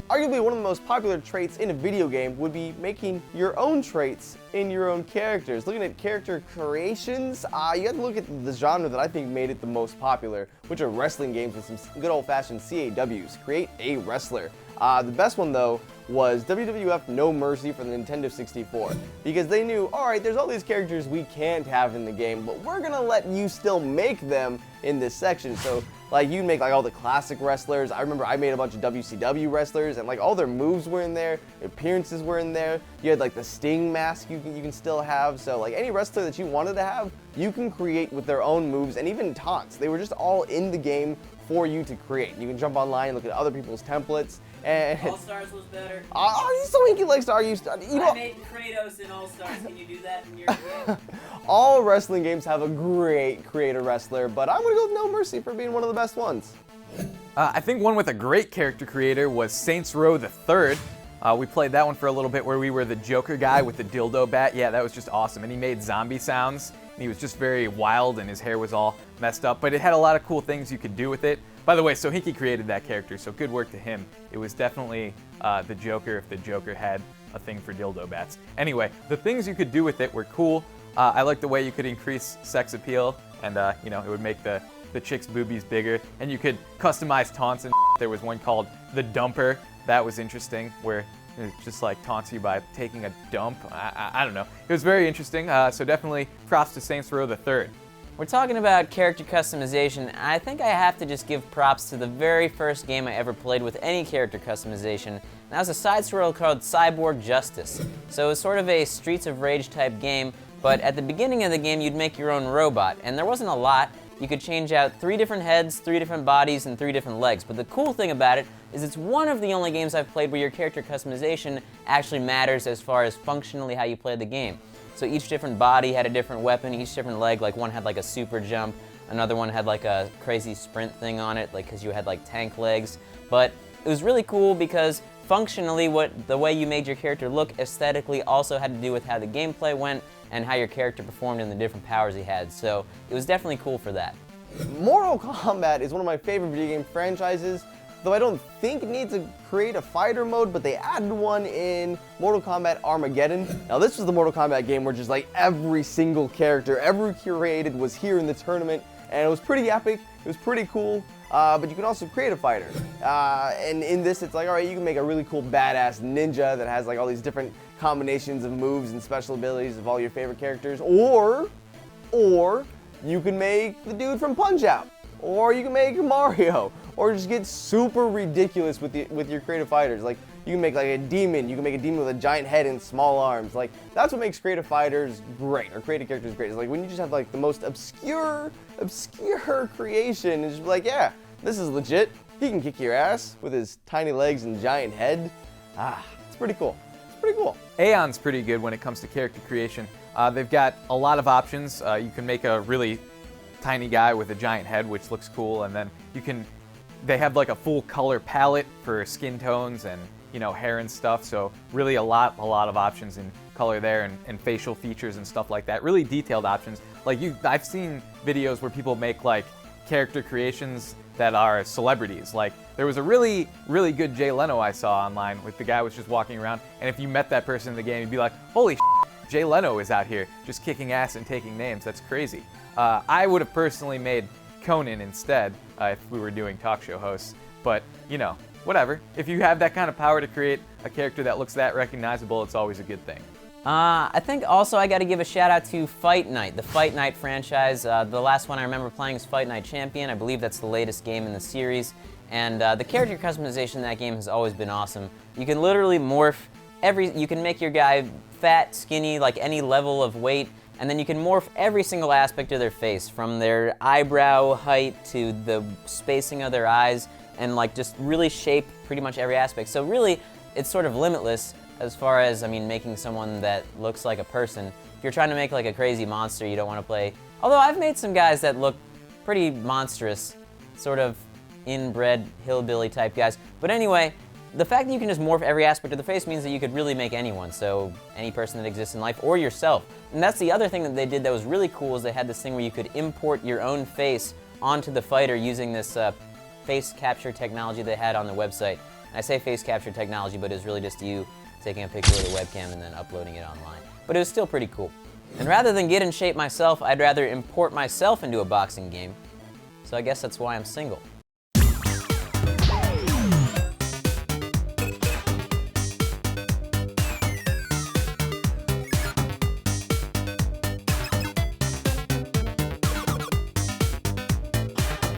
Arguably one of the most popular traits in a video game would be making your own traits in your own characters. Looking at character creations, you have to look at the genre that I think made it the most popular, which are wrestling games with some good old-fashioned CAWs. Create a wrestler. The best one though was WWF No Mercy for the Nintendo 64, because they knew, alright, there's all these characters we can't have in the game, but we're gonna let you still make them in this section. So like you make like all the classic wrestlers. I remember I made a bunch of WCW wrestlers, and like all their moves were in there, appearances were in there. You had like the Sting mask you can still have. So like any wrestler that you wanted to have, you can create with their own moves, and even taunts. They were just all in the game for you to create. You can jump online and look at other people's templates. And All-Stars was better. Oh, so Inky likes to argue. I made Kratos in All-Stars. Can you do that in your game? All wrestling games have a great creator wrestler, but I'm gonna go with No Mercy for being one of the best ones. I think one with a great character creator was Saints Row the Third. We played that one for a little bit where we were the Joker guy with the dildo bat. Yeah, that was just awesome. And he made zombie sounds. And he was just very wild and his hair was all messed up. But it had a lot of cool things you could do with it. By the way, so Hinky created that character, so good work to him. It was definitely the Joker if the Joker had a thing for dildo bats. Anyway, the things you could do with it were cool. I like the way you could increase sex appeal, and you know, it would make the chick's boobies bigger. And you could customize taunts and there was one called the Dumper. That was interesting, where it just like taunts you by taking a dump. I don't know. It was very interesting, so definitely props to Saints Row the Third. We're talking about character customization. I think I have to just give props to the very first game I ever played with any character customization. That was a side scroll called Cyborg Justice. So it was sort of a Streets of Rage type game, but at the beginning of the game you'd make your own robot, and there wasn't a lot. You could change out 3 different heads, 3 different bodies, and 3 different legs. But the cool thing about it is it's one of the only games I've played where your character customization actually matters as far as functionally how you play the game. So each different body had a different weapon, each different leg, like one had like a super jump, another one had like a crazy sprint thing on it, like because you had like tank legs. But it was really cool because functionally the way you made your character look aesthetically also had to do with how the gameplay went and how your character performed and the different powers he had. So it was definitely cool for that. Mortal Kombat is one of my favorite video game franchises, though I don't think it needs to create a fighter mode, but they added one in Mortal Kombat Armageddon. Now this was the Mortal Kombat game where just like every single character ever created was here in the tournament, and it was pretty epic, it was pretty cool, but you can also create a fighter. And in this it's like, alright, you can make a really cool badass ninja that has like all these different combinations of moves and special abilities of all your favorite characters, or you can make the dude from Punch-Out! Or you can make Mario, or just get super ridiculous with your creative fighters. Like you can make like a demon, you can make a demon with a giant head and small arms. Like that's what makes creative fighters great, or creative characters great. It's like when you just have like the most obscure creation, it's just like, yeah, this is legit. He can kick your ass with his tiny legs and giant head. It's pretty cool. It's pretty cool. Aeon's pretty good when it comes to character creation. They've got a lot of options. You can make a really tiny guy with a giant head, which looks cool, and then they have like a full color palette for skin tones and, you know, hair and stuff, so really a lot of options in color there, and facial features and stuff like that. Really detailed options. Like I've seen videos where people make like character creations that are celebrities. Like there was a really good Jay Leno I saw online with the guy was just walking around, and if you met that person in the game, you'd be like, holy shit, Jay Leno is out here just kicking ass and taking names. That's crazy. I would have personally made Conan instead if we were doing talk show hosts, but you know, whatever. If you have that kind of power to create a character that looks that recognizable, it's always a good thing. I think also I got to give a shout out to Fight Night, the Fight Night franchise. The last one I remember playing is Fight Night Champion. I believe that's the latest game in the series, and the character customization in that game has always been awesome. You can literally morph you can make your guy fat, skinny, like any level of weight, and then you can morph every single aspect of their face, from their eyebrow height to the spacing of their eyes, and like just really shape pretty much every aspect. So really, it's sort of limitless as far as, I mean, making someone that looks like a person. If you're trying to make like a crazy monster, you don't want to play. Although I've made some guys that look pretty monstrous, sort of inbred hillbilly type guys. But anyway, the fact that you can just morph every aspect of the face means that you could really make anyone, so any person that exists in life, or yourself. And that's the other thing that they did that was really cool, is they had this thing where you could import your own face onto the fighter using this face capture technology they had on the website. And I say face capture technology, but it was really just you taking a picture with a webcam and then uploading it online. But it was still pretty cool. And rather than get in shape myself, I'd rather import myself into a boxing game. So I guess that's why I'm single.